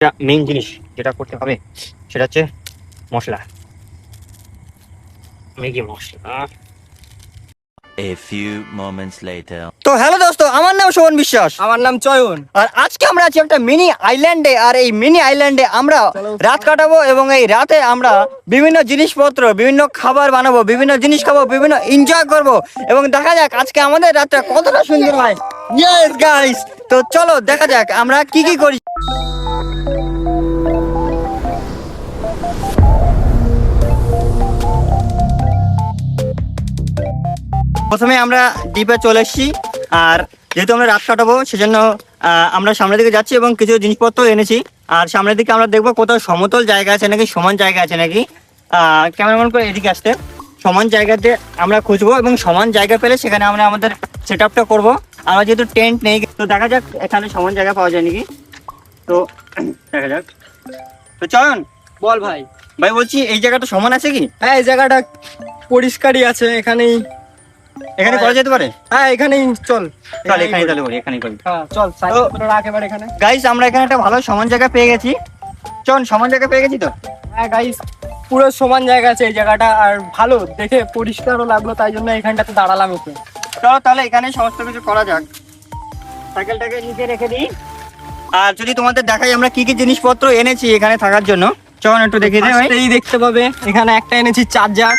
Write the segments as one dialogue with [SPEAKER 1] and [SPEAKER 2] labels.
[SPEAKER 1] Main জিনিস যেটা করতে হবে সেটা হচ্ছে মশলা, ম্যাগি মশলা।
[SPEAKER 2] A few moments later.
[SPEAKER 1] তো হ্যালো দোস্ত, আমার নাম শোভন বিশ্বাস।
[SPEAKER 3] আমার নাম চয়ন।
[SPEAKER 1] আর আজকে আমরা আছি একটা মিনি আইল্যান্ডে। আর এই মিনি আইল্যান্ডে আমরা রাত কাটাবো এবং এই রাতে আমরা বিভিন্ন জিনিসপত্র, বিভিন্ন খাবার বানাবো, বিভিন্ন জিনিস খাবো, বিভিন্ন এনজয় করবো এবং দেখা যাক আজকে আমাদের রাতটা কতটা সুন্দর হয়। ইয়েস গাইস, তো চলো দেখা যাক আমরা কি কি করি। প্রথমে আমরা দ্বীপে চলে এসেছি, আর যেহেতু আমরা রাত কাটাবো সেজন্য আমরা সামনের দিকে যাচ্ছি এবং কিছু জিনিসপত্র এনেছি। আর সামনের দিকে আমরা দেখবো কোথাও সমতল জায়গা আছে নাকি সমান জায়গা আছে নাকি। ক্যামেরাম্যান করে এদিকে আসতে, সমান জায়গাতে আমরা খুঁজবো এবং সমান জায়গা পেলে সেখানে আমরা আমাদের সেট আপটা করবো। আমরা যেহেতু টেন্ট নেই, তো দেখা যাক এখানে সমান জায়গা পাওয়া যায় নাকি। তো দেখা যাক। তো চয়ন
[SPEAKER 3] বল ভাই।
[SPEAKER 1] ভাই বলছি এই জায়গাটা সমান আছে কি?
[SPEAKER 3] হ্যাঁ, এই জায়গাটা পরিষ্কারই আছে। এখানেই
[SPEAKER 1] এখানে করা যেতে পারে?
[SPEAKER 3] হ্যাঁ, এখানেই চল।
[SPEAKER 1] চল এখানে তাহলে করি, এখানেই করি।
[SPEAKER 3] হ্যাঁ চল, সাইকেল রাখ এবার এখানে।
[SPEAKER 1] গাইস আমরা এখানে একটা ভালো সমান জায়গা পেয়ে গেছি। চল সমান জায়গা পেয়ে গেছি তো।
[SPEAKER 3] হ্যাঁ গাইস, পুরো সমান জায়গা আছে এই জায়গাটা, আর ভালো দেখে পরিষ্কারও লাগলো, তাই জন্য এখানটাতে দাঁড়ালাম একটু।
[SPEAKER 1] চলো তাহলে এখানে সমস্ত কিছু করা যাক। সাইকেলটাকে নিচে রেখে দিই। আর যদি তোমাদের দেখাই আমরা কি কি জিনিসপত্র এনেছি এখানে থাকার জন্য, চল একটু দেখিয়ে দে ভাই।
[SPEAKER 3] এই দেখতে পাবে এখানে একটা এনেছি চার্জার।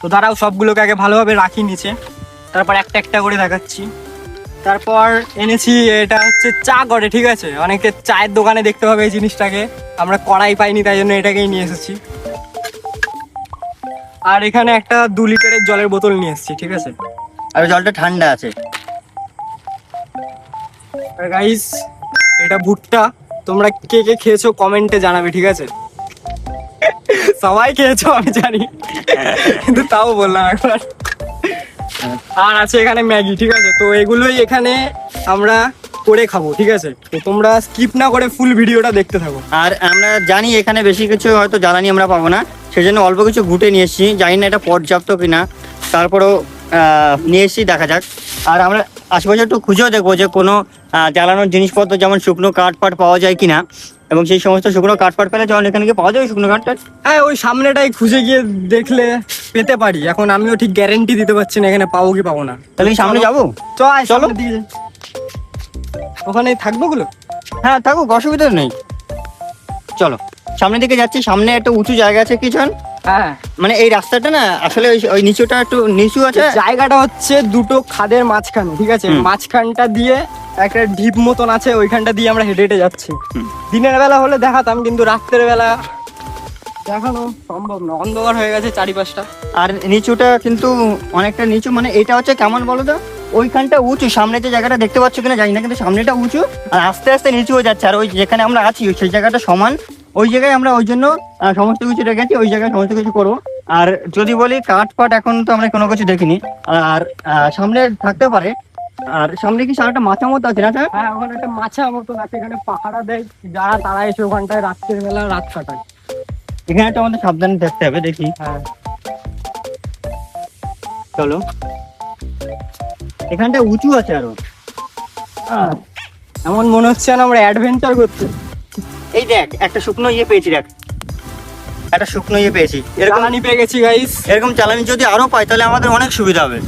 [SPEAKER 3] তো দাঁড়াও, সবগুলোকে আগে ভালোভাবে রাখি নিচে, তারপর একটা একটা করে দেখাচ্ছি। তারপর এনেছি, এটা হচ্ছে চা করে, ঠিক আছে? অনেকে চায়ের দোকানে দেখতে পাবে এই জিনিসটাকে, আমরা কড়াই পাইনি তাই জন্য এটাকেই নিয়ে এসেছি। আর এখানে একটা 2 লিটারের জলের বোতল নিয়ে এসেছি, ঠিক আছে?
[SPEAKER 1] আর জলটা ঠান্ডা আছে।
[SPEAKER 3] আর গাইস, এটা ভুট্টা। তোমরা কে কে খেয়েছো কমেন্টে জানাবে, ঠিক আছে? সবাই খেয়েছো আমি জানি, কিন্তু তাও বললাম একবার। আর আছে এখানে ম্যাগি, ঠিক আছে? তো এগুলোই এখানে আমরা করে খাবো, ঠিক আছে? তো তোমরা স্কিপ না করে ফুল ভিডিওটা দেখতে থাকো।
[SPEAKER 1] আর আমরা জানি এখানে বেশি কিছু হয়তো জ্বালানি আমরা পাবো না, সেজন্য অল্প কিছু ঘুটে নিয়ে এসেছি। জানি না এটা পর্যাপ্ত কিনা, তারপরেও নিয়ে এসেছি, দেখা যাক। আর আমরা আশেপাশে একটু খুঁজেও দেখবো যে কোনো জ্বালানোর জিনিসপত্র যেমন শুকনো কাঠ ফাট পাওয়া যায় কিনা, এবং সেই সমস্ত শুকনো কাঠ ফাট পেলে যেমন এখানে কি পাওয়া যায় শুকনো কাঠ টাঠ।
[SPEAKER 3] হ্যাঁ, ওই সামনেটাই খুঁজে গিয়ে দেখলে পেতে পারি। এখন আমিও ঠিক গ্যারেন্টি দিতে পারছি না এখানে পাবো কি পাবো না।
[SPEAKER 1] তাহলে কি সামনে যাবো?
[SPEAKER 3] চলো, ওখানে থাকবো গুলো।
[SPEAKER 1] হ্যাঁ থাকুক, অসুবিধা নেই। চলো সামনের দিকে যাচ্ছি। সামনে একটা উঁচু জায়গা আছে কিছন,
[SPEAKER 3] হ্যাঁ,
[SPEAKER 1] মানে এই রাস্তাটা না আসলে ওই নিচুটা একটু নিচু আছে।
[SPEAKER 3] জায়গাটা হচ্ছে দুটো খাদের মাঝখানে, ঠিক আছে? মাঝখানটা দিয়ে একটা ঢিপ মতন আছে, ওইখানটা দিয়ে আমরা হেঁটে হেঁটে যাচ্ছি। দিনের বেলা হলে দেখাতাম, কিন্তু রাত্রের বেলা দেখানো সম্ভব না, অন্ধকার হয়ে গেছে চারিপাশটা।
[SPEAKER 1] আর নিচুটা কিন্তু অনেকটা নিচু, মানে এটা হচ্ছে কেমন বলো তো, ওইখানটা উঁচু, সামনে যে জায়গাটা দেখতে পাচ্ছ কিনা জানি না, কিন্তু সামনেটা উঁচু আর আস্তে আস্তে নিচু হয়ে যাচ্ছে। আর ওই যেখানে আমরা আছি সেই জায়গাটা সমান, ওই জায়গায় আমরা ওই জন্য সমস্ত কিছু রেখেছি, ওই জায়গায় সমস্ত কিছু করবো। আর যদি বলি কাঠ পাট এখন তো আমরা কোনো কিছু দেখিনি, আর সামনে থাকতে পারে। আর সামনে কি সারাটা মাথা মতো আছে না?
[SPEAKER 3] হ্যাঁ, ওখানে একটা মাছা মতন আছে, এখানে পাহারা দেয় যারা, তারা এসে ওখানটায় রাত্রের বেলা রাত কাটায়।
[SPEAKER 1] এখানে একটা আমাদের সাবধানে দেখতে হবে, দেখি।
[SPEAKER 3] হ্যাঁ
[SPEAKER 1] চলো, এখানটা উঁচু আছে আরো।
[SPEAKER 3] এমন মনে হচ্ছে না আমরা অ্যাডভেঞ্চার করছি।
[SPEAKER 1] এই দেখ একটা শুকনো ইয়ে পেয়েছি, দেখ একটা শুকনো ইয়ে পেয়েছি। এরকম
[SPEAKER 3] জ্বালানি পেয়ে গেছি গাইস।
[SPEAKER 1] এরকম জ্বালানি যদি আরো পাই তাহলে আমাদের অনেক সুবিধা হবে।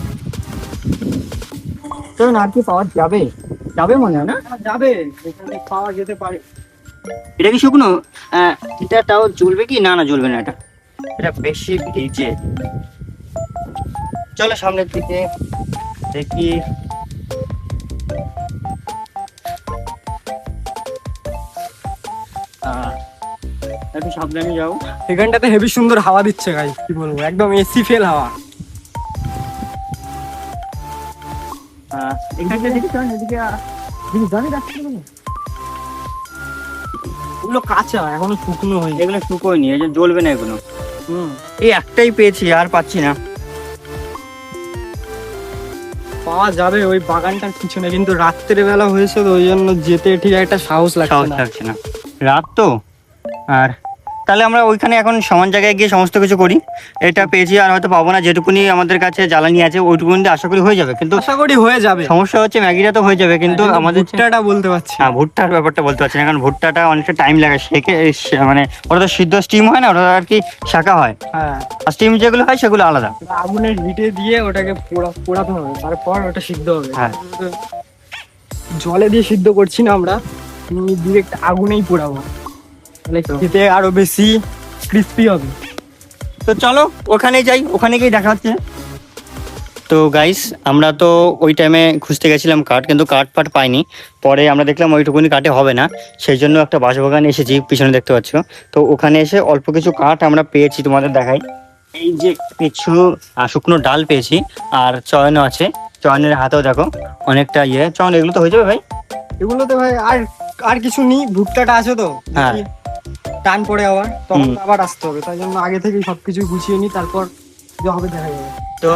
[SPEAKER 1] তো আর কি পাওয়া যাবে? যাবে মনে হয় না?
[SPEAKER 3] যাবে, এখানে পাওয়া যেতে পারে।
[SPEAKER 1] এটা কি শুকনো? এটাও জ্বলবে কি? না না জ্বলবে না, এটা বেশি ভিজে। চলো সামনের দিকে দেখি। একটু সাবধানে যাও।
[SPEAKER 3] এখানটাতে হেভি সুন্দর হাওয়া দিচ্ছে গাইস, কি বলবো, একদম এসি ফেল হাওয়া।
[SPEAKER 1] এখানটা দেখি, চল এদিকে জানি রাখছি।
[SPEAKER 3] এগুলো কাঁচা, এখনো শুকনো হয়নি।
[SPEAKER 1] এগুলো শুকোয়নি, এই যে জ্বলবে না এগুলো। এই একটাই পেয়েছি, আর পাচ্ছি না।
[SPEAKER 3] পাওয়া যাবে ওই বাগানটার পিছনে, কিন্তু রাত্রের বেলা হয়েছে তো ওই জন্য যেতে ঠিক একটা সাহস লাগছে না।
[SPEAKER 1] রাত তো, আর তাহলে আমরা ওইখানে এখন সমান জায়গায় গিয়ে সমস্ত কিছু করি। এটা পেয়েছি আর হয়তো পাবো না, যেটুকুনি আমাদের কাছে জ্বালানি আছে ওইটুকুনি দিয়ে আশা করি হয়ে যাবে, কিন্তু
[SPEAKER 3] আশা করি হয়ে যাবে।
[SPEAKER 1] সমস্যা হচ্ছে ম্যাগিটা তো হয়ে যাবে কিন্তু আমাদের
[SPEAKER 3] ভুট্টাটা বলতে পারছি না।
[SPEAKER 1] হ্যাঁ, ভুট্টার ব্যাপারটা বলতে পারছি না, কারণ ভুট্টাটা অনেকটা টাইম লাগে মানে ওটা তো সিদ্ধ স্টিম হয় না, ওটা আর কি শাঁকা হয়,
[SPEAKER 3] হ্যাঁ,
[SPEAKER 1] আর স্টিম যেগুলো হয় সেগুলো আলাদা।
[SPEAKER 3] আগুনের হিটে দিয়ে ওটাকে পোড়াতে হবে, তারপর ওটা সিদ্ধ হবে।
[SPEAKER 1] হ্যাঁ।
[SPEAKER 3] জলে দিয়ে সিদ্ধ করছি না আমরা, ডিরেক্ট আগুনেই পোড়াবো, তাহলে খেতে আরো বেশি ক্রিস্পি হবে।
[SPEAKER 1] তো চলো ওখানেই যাই, ওখানে গিয়ে দেখা হচ্ছে। তো গাইস আমরা তো ওই টাইমে খুঁজতে গেছিলাম কাঠ, কিন্তু কাঠ ফাট পাইনি। পরে আমরা দেখলাম ওইটুকুনি কাঠে হবে না, সেই জন্য একটা বাঁশবাগানে এসেছি, পিছনে দেখতে পাচ্ছ। তো ওখানে এসে অল্প কিছু কাঠ আমরা পেয়েছি, তোমাদের দেখাই। এই যে কিছু শুকনো ডাল পেয়েছি, আর চয়নও আছে, চয়নের হাতেও দেখো অনেকটা চয়ন, এগুলো তো হয়ে যাবে ভাই।
[SPEAKER 3] এগুলোতে ভাই আর আর কিছু নেই, ভুট্টাটা আছে তো,
[SPEAKER 1] হ্যাঁ।
[SPEAKER 3] টান পড়ে আবার তখন
[SPEAKER 1] হুম।
[SPEAKER 3] আবার আসতে হবে, তাই জন্য আগে থেকেই সবকিছু গুছিয়ে নিই, তারপর যা হবে দেখা যাবে।
[SPEAKER 1] তো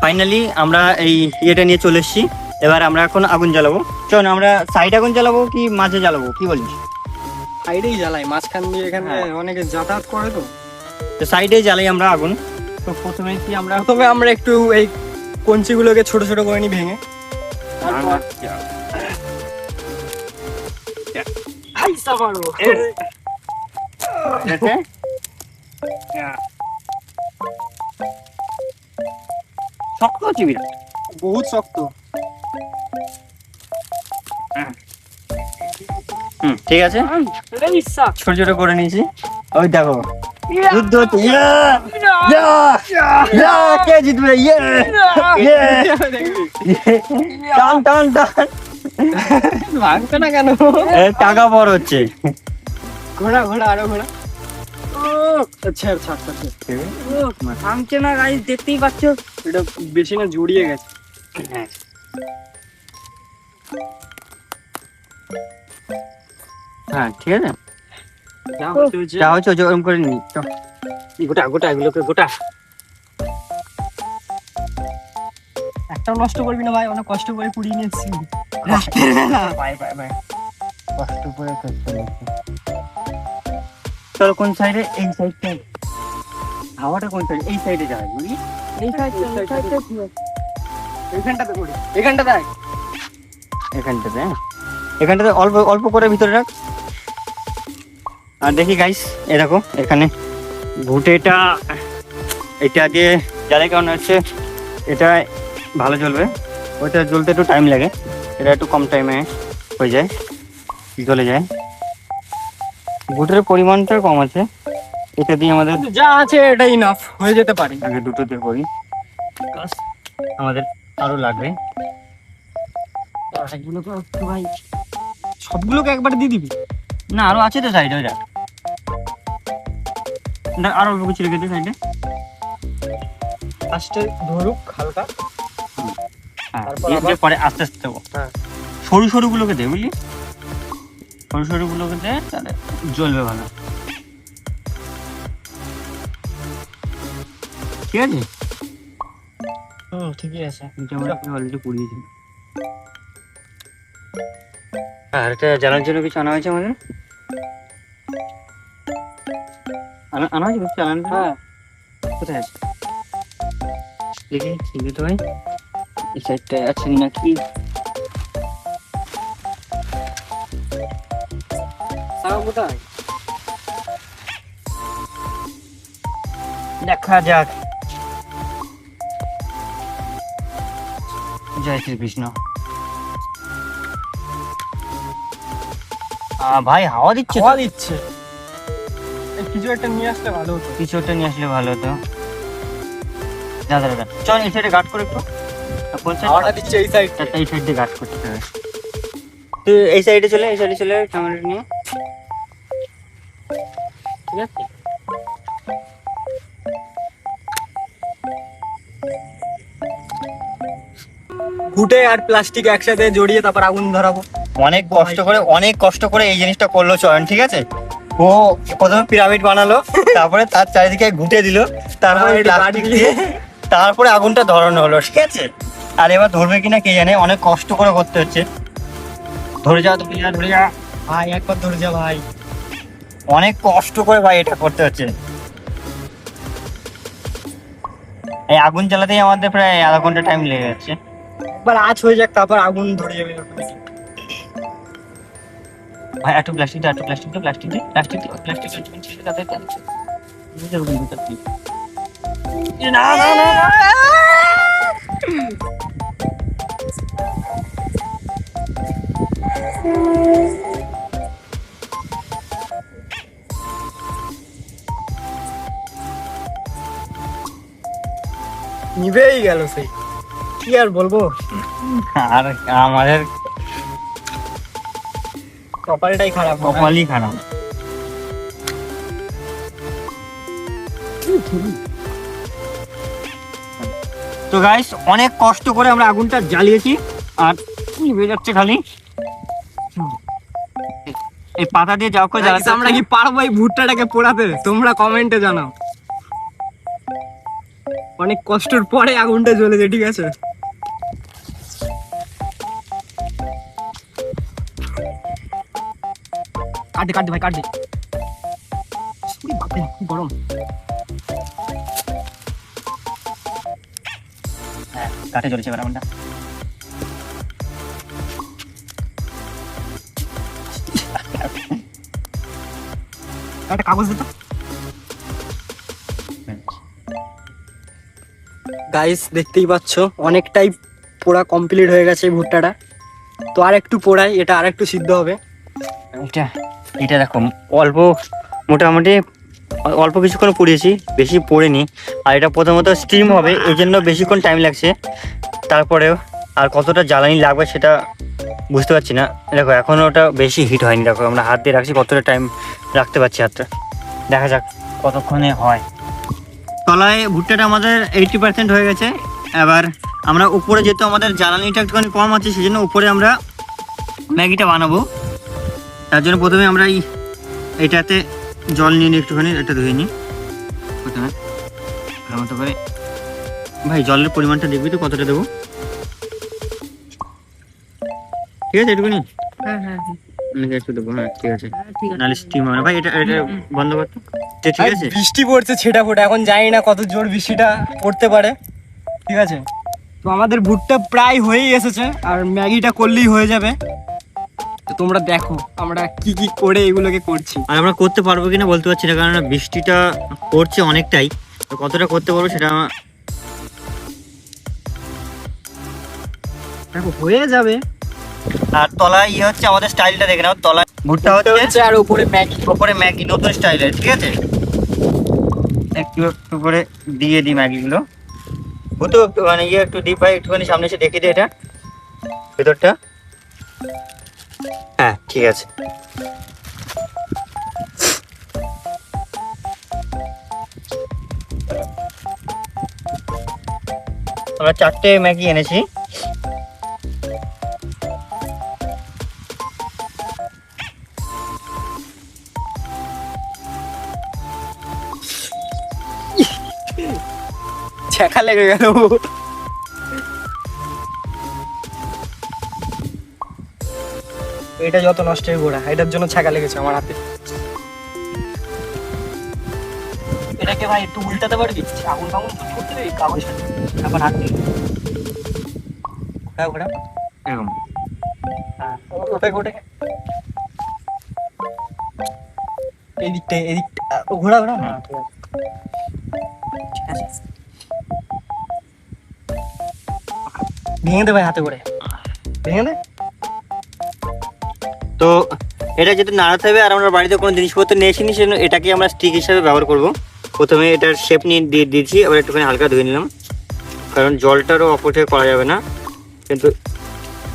[SPEAKER 1] ফাইনালি আমরা এই ইয়েটা নিয়ে চলে এসেছি। এবার আমরা এখন আগুন জ্বালাবো। চল আমরা সাইড আগুন জ্বালাবো কি মাঝে জ্বালাবো, কি বলিস?
[SPEAKER 3] সাইডেই জ্বালাই, মাঝখান দিয়ে এখানে
[SPEAKER 1] হ্যাঁ।
[SPEAKER 3] অনেকে যাতায়াত করে তো।
[SPEAKER 1] তো সাইডে জ্বালাই আমরা আগুন। তো প্রথমে কি আমরা
[SPEAKER 3] প্রথমে আমরা একটু এই কঞ্চিগুলোকে ছোট ছোট করে নিই ভেঙে, তারপর আইসা মারবো।
[SPEAKER 1] শক্ত হচ্ছে বিরাট।
[SPEAKER 3] বহুত শক্ত।
[SPEAKER 1] ঠিক আছে, ছোট ছোট করে নিয়েছি। ওই দেখো যুদ্ধ হচ্ছে। কে জিতবে? টান টান টান।
[SPEAKER 3] ভাঙছে না কেন?
[SPEAKER 1] টাকা বড় হচ্ছে।
[SPEAKER 3] ঘোড়া ঘোড়া আরো ঘোড়া। আচ্ছা আচ্ছা আচ্ছা,
[SPEAKER 1] থামছে না গাইস, দেখতেই পাচ্ছ।
[SPEAKER 3] এটা বেশি না জড়িয়ে গেছে।
[SPEAKER 1] হ্যাঁ ঠিক আছে,
[SPEAKER 3] যা হচ্ছে
[SPEAKER 1] যা হচ্ছে ওরকম করে নি।
[SPEAKER 3] গোটা গোটা এগুলোকে গোটা। একটাও নষ্ট করবি না ভাই, অনেক কষ্ট করে পুড়িয়ে নিয়েছি রাতের বেলা।
[SPEAKER 1] বাই বাই বাই, কষ্ট করে করতে হচ্ছে। চলো কোন সাইডে? এই সাইডটা হাওয়াটা কোন সাইডে? এই সাইডে যাবে বুঝলি?
[SPEAKER 3] এই সাইডটা এইখানটাতে করি, এইখানটা দেখ।
[SPEAKER 1] এখানটাতে, হ্যাঁ এখানটাতে অল্প অল্প করে ভিতরে রাখ। আর দেখি গাইস, এ দেখো এখানে ভুটেটা, এটা দিয়ে জ্বালাই, কারণ হচ্ছে এটা ভালো জ্বলবে, ওইটা জ্বলতে একটু টাইম লাগে, এটা একটু কম টাইমে হয়ে যায়, জ্বলে যায়। ভুটের পরিমাণটা কম আছে, এটা দিয়ে আমাদের
[SPEAKER 3] যা আছে এটা ইনাফ হয়ে যেতে পারে।
[SPEAKER 1] আগে দুটো দিয়ে করি, আমাদের আরো লাগবে।
[SPEAKER 3] এগুলো তো একটু ভাই, সবগুলোকে একবার দিয়ে দিবি?
[SPEAKER 1] না আরো আছে তো সাইডে, ওই দেখ আরো অল্প কিছু রেখে দে সাইডে।
[SPEAKER 3] ফার্স্টে ধরুক হালকা,
[SPEAKER 1] হ্যাঁ
[SPEAKER 3] তারপর
[SPEAKER 1] দিয়ে
[SPEAKER 3] আবার-
[SPEAKER 1] পরে আস্তে আস্তে দেবো।
[SPEAKER 3] হ্যাঁ।
[SPEAKER 1] সরু সরু গুলোকে দে বুঝলি, সরু সরু গুলোকে দে, তাহলে জ্বলবে ভালো। ঠিক আছে,
[SPEAKER 3] ঠিকই আছে।
[SPEAKER 1] এটা আমরা অলরেডি পুড়িয়েছি। আর এটা জ্বালানোর জন্য কিছু আনা হয়েছে আমাদের, আনা হয়েছে কিছু জ্বালানোর জন্য?
[SPEAKER 3] হ্যাঁ,
[SPEAKER 1] কোথায় আছে দেখি, দেখি তো ভাই এই সাইডটা আছে নাকি।
[SPEAKER 3] কোথায়?
[SPEAKER 1] দেখা যাক। জয় শ্রীকৃষ্ণ। ভাই হাওয়া দিচ্ছে,
[SPEAKER 3] হাওয়া দিচ্ছে, কিছু একটা নিয়ে আসলে ভালো হতো।
[SPEAKER 1] কিছু একটা নিয়ে আসলে ভালো হতো। দাদা দাদা চল এই সাইডে গার্ড করে একটু। কোন সাইড?
[SPEAKER 3] হাওয়াটা দিচ্ছে এই সাইডটা।
[SPEAKER 1] এই সাইড দিয়ে গার্ড করতে হবে। তুই এই সাইডে চলে, এই সাইডে চলে ক্যামেরা নিয়ে। ঠিক আছে,
[SPEAKER 3] ঘুটে আর প্লাস্টিক একসাথে জড়িয়ে তারপর আগুন ধরাবো।
[SPEAKER 1] অনেক কষ্ট করে এই জিনিসটা করলো চয়ন, ঠিক আছে। ও প্রথমে পিরামিড বানালো, তারপরে তার চারিদিকে ঘুটে দিল, তারপরে প্লাস্টিক দিয়ে, তারপরে আগুনটা ধরানো হলো, ঠিক আছে। আর এবার ধরবে কিনা কে জানে, অনেক কষ্ট করে করতে হচ্ছে। ধরে যা তো প্লিয়া, ধরে যা
[SPEAKER 3] ভাই একবার ধরে যা ভাই।
[SPEAKER 1] অনেক কষ্ট করে ভাই এটা করতে হচ্ছে। এই আগুন জ্বালাতেই আমাদের প্রায় আধা ঘন্টা টাইম লেগে যাচ্ছে।
[SPEAKER 3] এবার আঁচ হয়ে যাক, তারপর আগুন ধরে যাবে।
[SPEAKER 1] ভাই একটু প্লাস্টিক দে, একটু প্লাস্টিক দে, প্লাস্টিক দে, প্লাস্টিক দে, প্লাস্টিক দে, তাদের না না না
[SPEAKER 3] নিভেই গেল সেই, কি আর বলবো।
[SPEAKER 1] আর আমাদের
[SPEAKER 3] কপালটাই খারাপ,
[SPEAKER 1] কপালই খারাপ। তো গাইস অনেক কষ্ট করে আমরা আগুনটা জ্বালিয়েছি, আর নিভে যাচ্ছে খালি। এই পাতা দিয়ে যাও করে জ্বালাতে
[SPEAKER 3] আমরা কি পারবো এই ভুট্টাটাকে পোড়াতে? তোমরা কমেন্টে জানাও। অনেক কষ্টের পরে আগুনটা জ্বলেছে, ঠিক আছে। কাট দে ভাই, কাট দে। উই বাপরে, কি গরম।
[SPEAKER 1] হ্যাঁ কাঠে জ্বলেছে এবার আগুনটা।
[SPEAKER 3] একটা কাগজ দিত। গাইস দেখতেই পাচ্ছ অনেকটাই পোড়া কমপ্লিট হয়ে গেছে এই ভুট্টাটা। তো আর একটু পোড়াই, এটা আর একটু সিদ্ধ হবে।
[SPEAKER 1] এটা এটা দেখো অল্প, মোটামুটি অল্প কিছুক্ষণ পুড়িয়েছি, বেশি পোড়েনি। আর এটা প্রথমত স্টিম হবে, এই জন্য বেশিক্ষণ টাইম লাগছে। তারপরেও আর কতটা জ্বালানি লাগবে সেটা বুঝতে পারছি না। দেখো এখনও ওটা বেশি হিট হয়নি। দেখো আমরা হাত দিয়ে রাখছি, কতটা টাইম রাখতে পারছি হাতটা, দেখা যাক কতক্ষণে হয়। তলায় ভুট্টাটা আমাদের 80% হয়ে গেছে। এবার আমরা উপরে, যেহেতু আমাদের জ্বালানিটা একটুখানি কম আছে, সেই জন্য উপরে আমরা ম্যাগিটা বানাবো। তার জন্য প্রথমে আমরা এইটাতে জল নিয়ে নিই, একটুখানি এটা ধুয়ে নিই প্রথমে ভালো মতো করে। ভাই জলের পরিমাণটা দেখবি তো কতটা দেবো? ঠিক আছে একটুখানি, অনেক একটু দেবো। হ্যাঁ ঠিক আছে, নাহলে স্টিম হবে না। ভাই এটা এটা বন্ধ করতে। ঠিক আছে,
[SPEAKER 3] বৃষ্টি পড়ছে ছেটা ফোটা, এখন জানি না কত জোর বৃষ্টিটা পড়তে পারে, ঠিক আছে। তো আমাদের ভুট্টা প্রায় হয়েই এসেছে, আর ম্যাগিটা করলেই হয়ে যাবে। তো তোমরা দেখো আমরা কি কি করে এগুলোকে করছি।
[SPEAKER 1] আর আমরা করতে পারবো কিনা বলতে পারছি না, কারণ বৃষ্টিটা পড়ছে অনেকটাই। তো কতটা করতে পারবো সেটা
[SPEAKER 3] দেখো হয়ে যাবে।
[SPEAKER 1] আর তলায় হচ্ছে আমাদের স্টাইলটা দেখে নাও, তলায় ভুট্টা হচ্ছে
[SPEAKER 3] আর উপরে ম্যাগি।
[SPEAKER 1] উপরে ম্যাগি, নতুন স্টাইলের, ঠিক আছে। একটু একটু করে দিয়ে দিই ম্যাগিগুলো। হতো একটু মানে একটু ডিপ হয়, একটুখানি সামনে এসে দেখে দিই এটা ভেতরটা। হ্যাঁ ঠিক আছে। আমরা 4টে ম্যাগি এনেছি।
[SPEAKER 3] ছ্যাঁকা লেগে গেল। এটা যত নষ্টের গোড়া, এটার জন্য ছ্যাঁকা লেগেছে আমার হাতে। এটাকে ভাই একটু উল্টাতে পারবি? আগুন ফাগুন করতে পারবি? কাগজ এখন হাত দিয়ে ঘোরা
[SPEAKER 1] এরকম
[SPEAKER 3] ওটাকে ওটাকে এদিকটা এদিকটা ঘোরা ঘোরা। হ্যাঁ ঠিক আছে, ভেঙে দে ভাই হাতে করে, ভেঙে দে।
[SPEAKER 1] তো এটা যেহেতু নাড়াতে হবে, আর আমরা বাড়িতে কোনো জিনিসপত্র নিয়ে আসিনি, সেজন্য এটাকে আমরা স্টিক হিসাবে ব্যবহার করব। প্রথমে এটার শেপ নিয়ে দিয়ে দিয়েছি, আবার একটুখানি হালকা ধুয়ে নিলাম, কারণ জলটারও অপচয় করা যাবে না, কিন্তু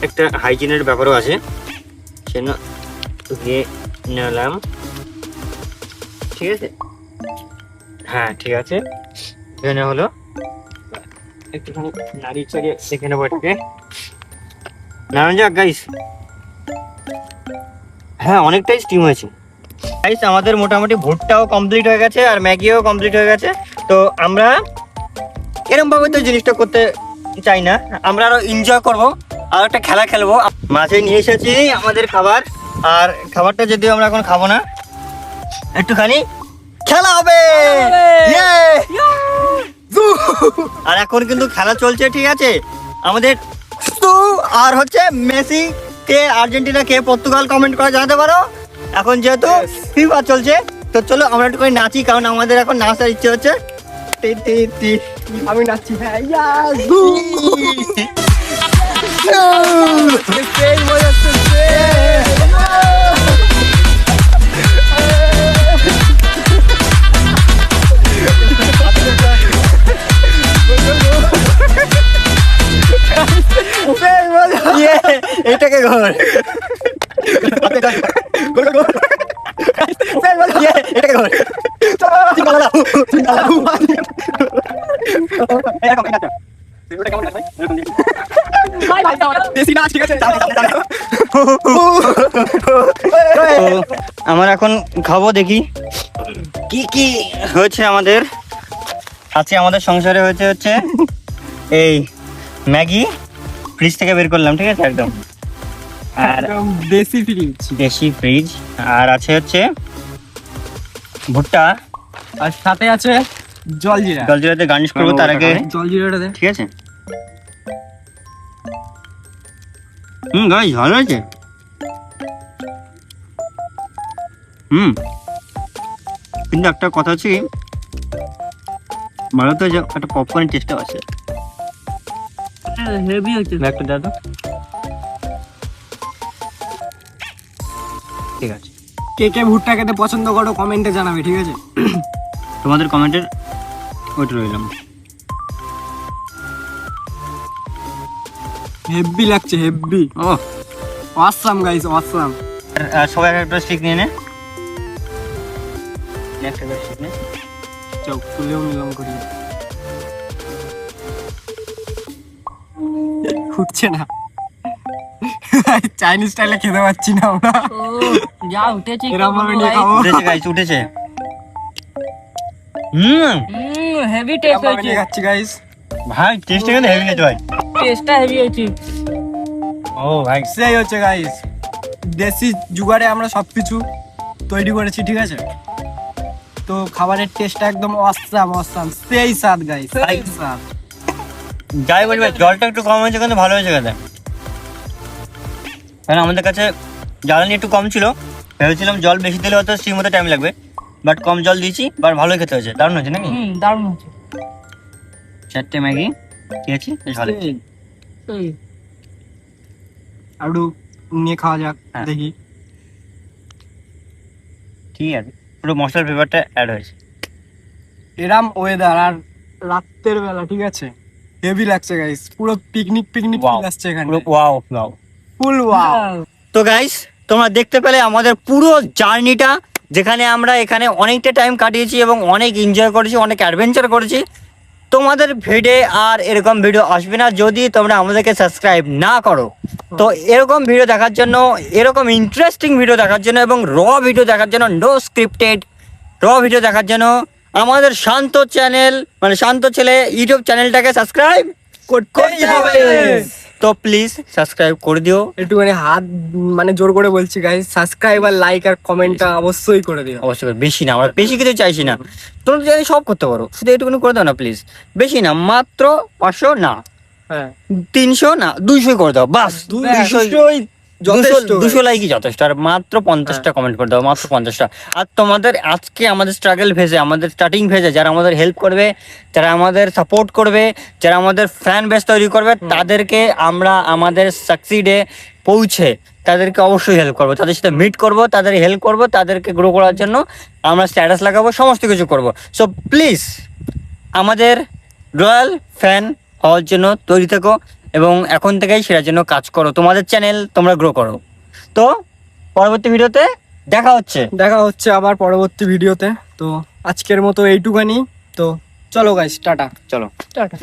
[SPEAKER 1] একটা হাইজিনের ব্যাপারও আছে, সেজন্য ধুয়ে নিলাম। ঠিক আছে, হ্যাঁ ঠিক আছে, ধুয়ে নেওয়া হলো। একটুখানি নাড়িয়ে চাড়িয়ে দেখে নেবো এটাকে, নাড়ানো যাক গাইস। হ্যাঁ অনেকটাই স্টিম হয়েছে গাইস। আমাদের মোটামুটি ভুট্টাও কমপ্লিট হয়ে গেছে, আর ম্যাগিও কমপ্লিট হয়ে গেছে। তো আমরা এরকম ভাবে তো জিনিসটা করতে চাই না, আমরা আরো এনজয় করবো, আর একটা খেলা খেলবো। মাঝে নিয়ে এসেছি আমাদের খাবার, আর খাবারটা যদিও আমরা এখন খাবো না, একটুখানি খেলা হবে। Yeah! আর এখন কিন্তু খেলা চলছে, ঠিক আছে? আমাদের আর হচ্ছে মেসি কে আর্জেন্টিনা কে পর্তুগাল কমেন্ট করে জানাতে পারো। এখন যেহেতু ফিফা চলছে, তো চলো আমরা একটু করে নাচি, কারণ আমাদের এখন নাচার ইচ্ছে হচ্ছে। টি টি টি।
[SPEAKER 3] আমি নাচছি, হ্যাঁ।
[SPEAKER 1] এইটাকে ঘর এটাকে ঘর আমরা এখন খাবো, দেখি কি কি হয়েছে আমাদের। আজকে আমাদের সংসারে হচ্ছে এই ম্যাগি ফ্রিজ থেকে বের করলাম, ঠিক আছে, একদম। আর
[SPEAKER 3] দেশি ফিরিজ,
[SPEAKER 1] দেশি ফ্রিজ। আর আছে হচ্ছে ভুট্টা,
[SPEAKER 3] আর সাথে আছে জলজিরা।
[SPEAKER 1] জলজিরাতে গার্নিশ করবো তার আগে,
[SPEAKER 3] জলজিরাটা দে।
[SPEAKER 1] ঠিক আছে। গাইস ভালো হয়েছে। কিন্তু একটা কথা হচ্ছে, ভালো তো একটা পপকর্নের টেস্টও আছে।
[SPEAKER 3] হেভি হচ্ছে।
[SPEAKER 1] একটা দাদা, ঠিক আছে।
[SPEAKER 3] কে কে ভুট্টা খেতে পছন্দ করো কমেন্টে জানাবে, ঠিক আছে?
[SPEAKER 1] তোমাদের কমেন্টের ওইটা রইলাম।
[SPEAKER 3] হেভি লাগছে, হেভি।
[SPEAKER 1] ও
[SPEAKER 3] অসাম গাইস, অসাম।
[SPEAKER 1] আর সবাই একটা স্টিক নিয়ে নে, একটা স্টিক নে।
[SPEAKER 3] চল তুলেও নিলাম করি। উঠছে না, চাইনিজ স্টাইলে খেতে পাচ্ছি না আমরা।
[SPEAKER 4] যা উঠেছে
[SPEAKER 3] এরকম ভাবে নিয়ে খাবো।
[SPEAKER 1] উঠেছে গাইস, উঠেছে।
[SPEAKER 4] হেভি
[SPEAKER 3] এরকম
[SPEAKER 4] টেস্ট
[SPEAKER 3] ভাবে
[SPEAKER 4] হয়েছে,
[SPEAKER 3] নিয়ে খাচ্ছি গাইস।
[SPEAKER 1] ভাই টেস্টটা কিন্তু হেভি হয়েছে ভাই।
[SPEAKER 4] টেস্টটা হেভি হয়েছে।
[SPEAKER 1] ও ভাই,
[SPEAKER 3] সেই হচ্ছে গাইস, দেশি জুগাড়ে আমরা সবকিছু তৈরি করেছি, ঠিক আছে? তো খাবারের টেস্টটা একদম অসাম, অসাম, সেই স্বাদ গাইস, সেই স্বাদ।
[SPEAKER 1] যাই বলি ভাই, জলটা একটু কম হয়েছে কিন্তু ভালো হয়েছে খেতে। কারণ আমাদের কাছে জ্বালানি একটু কম ছিল, ভেবেছিলাম জল বেশি দিলে হয়তো স্টিম হতে টাইম লাগবে, বাট কম জল দিয়েছি, বাট ভালোই খেতে হয়েছে, দারুণ হয়েছে নাকি?
[SPEAKER 4] দারুণ হয়েছে।
[SPEAKER 1] 4টে ম্যাগি খেয়েছি, বেশ ভালো।
[SPEAKER 3] আরো নিয়ে খাওয়া যাক,
[SPEAKER 1] হ্যাঁ।
[SPEAKER 3] দেখি।
[SPEAKER 1] ঠিক আছে, পুরো মশলার ফ্লেভারটা অ্যাড হয়েছে।
[SPEAKER 3] এরাম ওয়েদার আর রাতের বেলা, ঠিক আছে, হেভি লাগছে গাইস। পুরো পিকনিক পিকনিক
[SPEAKER 1] Wow.
[SPEAKER 3] ফিল আসছে এখানে,
[SPEAKER 1] পুরো ওয়াও ওয়াও।
[SPEAKER 3] ফুল ওয়াও।
[SPEAKER 1] তো গাইস, তোমরা দেখতে পেলে আমাদের পুরো জার্নিটা, যেখানে আমরা এখানে অনেকটা টাইম কাটিয়েছি এবং অনেক এনজয় করেছি, অনেক অ্যাডভেঞ্চার করেছি। তোমাদের ভিডিও আর এরকম ভিডিও আসবে না যদি তোমরা আমাদেরকে সাবস্ক্রাইব না করো। তো এরকম ভিডিও দেখার জন্য, এরকম ইন্টারেস্টিং ভিডিও দেখার জন্য এবং র ভিডিও দেখার জন্য, নো স্ক্রিপ্টেড র ভিডিও দেখার জন্য আমাদের শান্ত চ্যানেল, মানে শান্ত ছেলে ইউটিউব চ্যানেলটাকে সাবস্ক্রাইব করতেই হবে। তো প্লিজ সাবস্ক্রাইব করে দিও।
[SPEAKER 3] একটুখানি হাত মানে জোর করে বলছি গাইস, সাবস্ক্রাইব আর লাইক আর কমেন্টটা অবশ্যই করে দিও।
[SPEAKER 1] অবশ্যই করে, বেশি না, আমরা বেশি কিছু চাইছি না। তোমরা যদি সব করতে পারো, শুধু এইটুকুনি করে দাও না প্লিজ। বেশি না, মাত্র 500 না,
[SPEAKER 3] হ্যাঁ,
[SPEAKER 1] 300 না, 200 করে দাও বাস।
[SPEAKER 3] 200 যথেষ্ট।
[SPEAKER 1] 200 লাইকই যথেষ্ট। আর মাত্র 50টা কমেন্ট করে দাও, মাত্র 50টা। আর তোমাদের আজকে আমাদের স্ট্রাগল ফেজে, আমাদের স্টার্টিং ফেজে যারা আমাদের হেল্প করবে, যারা আমাদের সাপোর্ট করবে, যারা আমাদের ফ্যান বেস তৈরি করবে, তাদেরকে আমরা আমাদের সাকসিডে পৌঁছে তাদেরকে অবশ্যই হেল্প করবো, তাদের সাথে মিট করব, তাদের হেল্প করব, তাদেরকে গ্রো করার জন্য আমরা স্ট্যাটাস লাগাবো, সমস্ত কিছু করব। সো প্লিজ আমাদের রয়্যাল ফ্যান হওয়ার জন্য তৈরি থেকো এবং এখন থেকেই সেটার জন্য কাজ করো। তোমাদের চ্যানেল তোমরা গ্রো করো। তো পরবর্তী ভিডিওতে দেখা হচ্ছে
[SPEAKER 3] আবার পরবর্তী ভিডিওতে। তো আজকের মতো এইটুখানি। তো চলো গাইস, টাটা।
[SPEAKER 1] চলো।
[SPEAKER 4] টাটা।